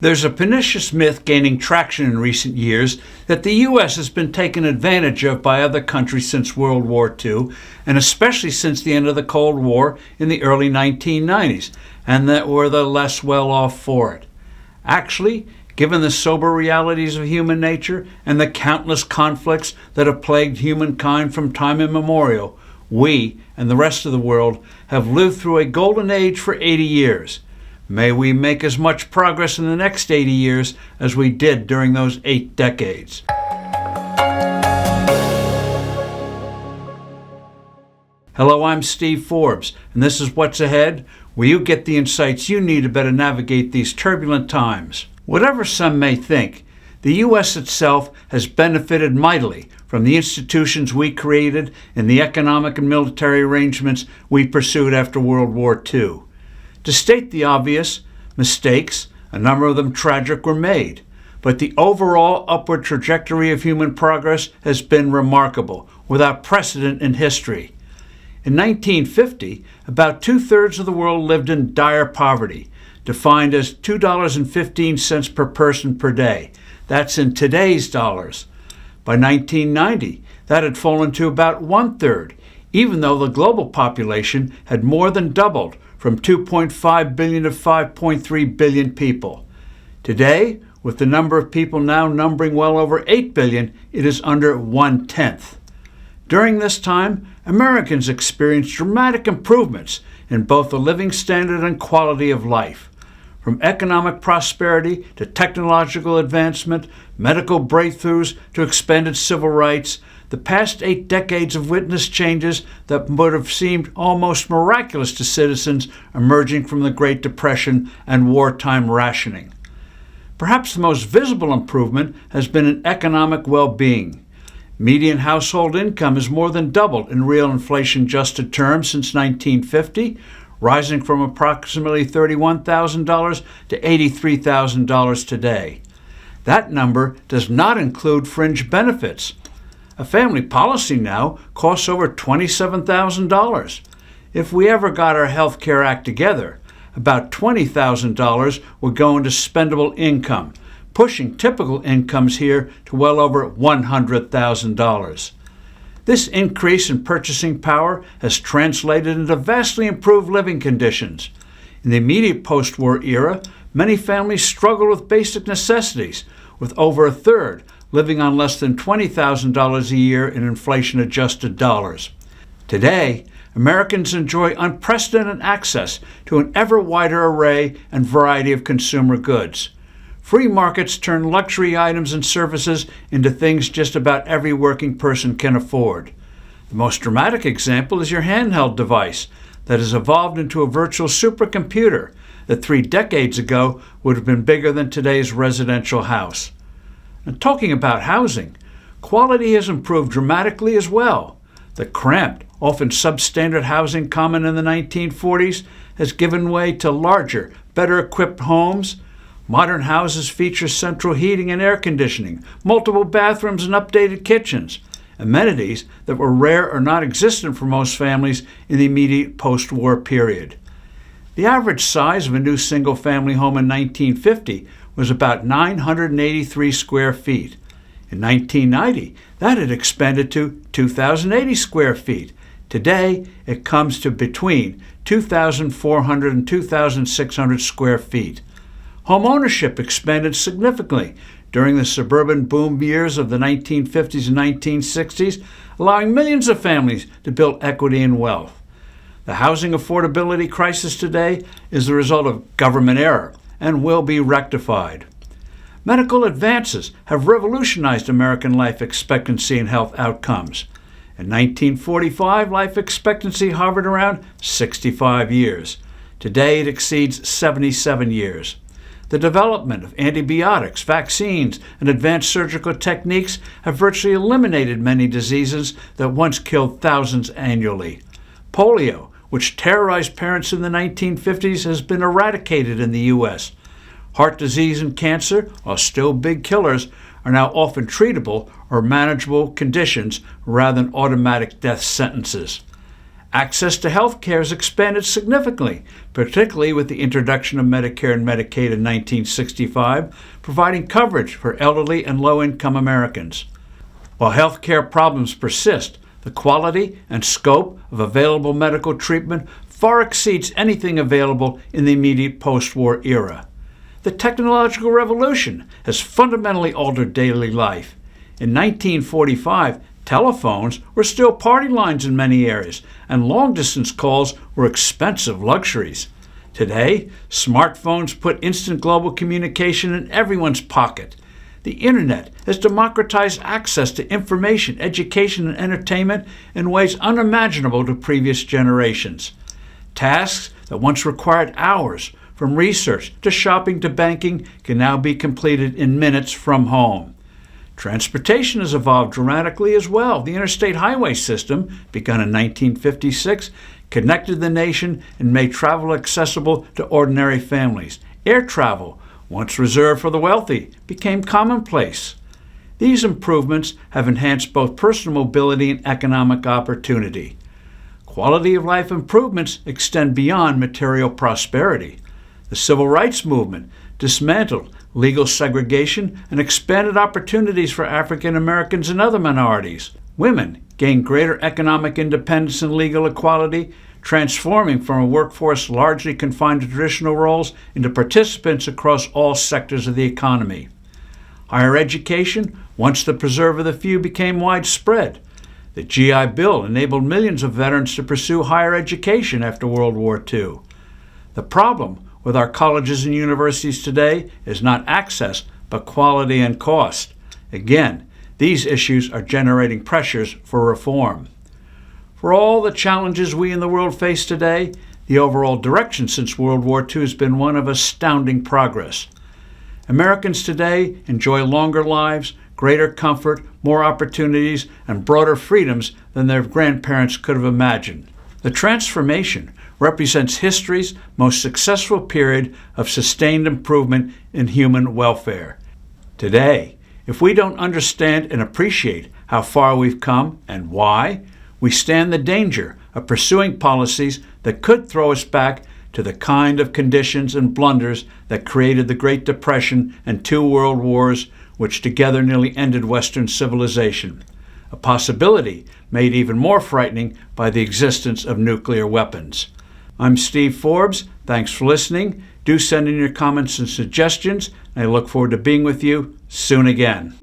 There's a pernicious myth gaining traction in recent years that the U.S. has been taken advantage of by other countries since World War II, and especially since the end of the Cold War in the early 1990s, and that we're the less well off for it. Actually, given the sober realities of human nature and the countless conflicts that have plagued humankind from time immemorial, we and the rest of the world have lived through a golden age for 80 years. May we make as much progress in the next 80 years as we did during those 8 decades. Hello, I'm Steve Forbes, and this is What's Ahead, where you get the insights you need to better navigate these turbulent times. Whatever some may think, the U.S. itself has benefited mightily from the institutions we created and the economic and military arrangements we pursued after World War II. To state the obvious, mistakes, a number of them tragic, were made, but the overall upward trajectory of human progress has been remarkable, without precedent in history. In 1950, about 2/3 of the world lived in dire poverty, defined as $2.15 per person per day. That's in today's dollars. By 1990, that had fallen to about 1/3, even though the global population had more than doubled from 2.5 billion to 5.3 billion people. Today, with the number of people now numbering well over 8 billion, it is under 1/10. During this time, Americans experienced dramatic improvements in both the living standard and quality of life. From economic prosperity to technological advancement, medical breakthroughs to expanded civil rights, the past 8 decades have witnessed changes that would have seemed almost miraculous to citizens emerging from the Great Depression and wartime rationing. Perhaps the most visible improvement has been in economic well-being. Median household income has more than doubled in real inflation-adjusted terms since 1950, rising from approximately $31,000 to $83,000 today. That number does not include fringe benefits. A family policy now costs over $27,000. If we ever got our health care act together, about $20,000 would go into spendable income, pushing typical incomes here to well over $100,000. This increase in purchasing power has translated into vastly improved living conditions. In the immediate post-war era, many families struggled with basic necessities, with over a third living on less than $20,000 a year in inflation-adjusted dollars. Today, Americans enjoy unprecedented access to an ever wider array and variety of consumer goods. Free markets turn luxury items and services into things just about every working person can afford. The most dramatic example is your handheld device that has evolved into a virtual supercomputer that 3 decades ago would have been bigger than today's residential house. And talking about housing, quality has improved dramatically as well. The cramped, often substandard housing common in the 1940s has given way to larger, better-equipped homes. Modern houses feature central heating and air conditioning, multiple bathrooms and updated kitchens, amenities that were rare or non-existent for most families in the immediate post-war period. The average size of a new single-family home in 1950 was about 983 square feet. In 1990, that had expanded to 2,080 square feet. Today, it comes to between 2,400 and 2,600 square feet. Home ownership expanded significantly during the suburban boom years of the 1950s and 1960s, allowing millions of families to build equity and wealth. The housing affordability crisis today is the result of government error and will be rectified. Medical advances have revolutionized American life expectancy and health outcomes. In 1945, life expectancy hovered around 65 years. Today, it exceeds 77 years. The development of antibiotics, vaccines, and advanced surgical techniques have virtually eliminated many diseases that once killed thousands annually. Polio, which terrorized parents in the 1950s, has been eradicated in the U.S. Heart disease and cancer, while still big killers, are now often treatable or manageable conditions rather than automatic death sentences. Access to health care has expanded significantly, particularly with the introduction of Medicare and Medicaid in 1965, providing coverage for elderly and low-income Americans. While health care problems persist, the quality and scope of available medical treatment far exceeds anything available in the immediate post-war era. The technological revolution has fundamentally altered daily life. In 1945, telephones were still party lines in many areas, and long-distance calls were expensive luxuries. Today, smartphones put instant global communication in everyone's pocket. The Internet has democratized access to information, education, and entertainment in ways unimaginable to previous generations. Tasks that once required hours, from research to shopping to banking, can now be completed in minutes from home. Transportation has evolved dramatically as well. The interstate highway system, begun in 1956, connected the nation and made travel accessible to ordinary families. Air travel, once reserved for the wealthy, became commonplace. These improvements have enhanced both personal mobility and economic opportunity. Quality of life improvements extend beyond material prosperity. The civil rights movement dismantled legal segregation and expanded opportunities for African Americans and other minorities. Women gained greater economic independence and legal equality, transforming from a workforce largely confined to traditional roles into participants across all sectors of the economy. Higher education, once the preserve of the few, became widespread. The GI Bill enabled millions of veterans to pursue higher education after World War II. The problem with our colleges and universities today is not access, but quality and cost. Again, these issues are generating pressures for reform. For all the challenges we in the world face today, the overall direction since World War II has been one of astounding progress. Americans today enjoy longer lives, greater comfort, more opportunities, and broader freedoms than their grandparents could have imagined. The transformation represents history's most successful period of sustained improvement in human welfare. Today, if we don't understand and appreciate how far we've come and why, we stand the danger of pursuing policies that could throw us back to the kind of conditions and blunders that created the Great Depression and 2 world wars, which together nearly ended Western civilization, a possibility made even more frightening by the existence of nuclear weapons. I'm Steve Forbes. Thanks for listening. Do send in your comments and suggestions, and I look forward to being with you soon again.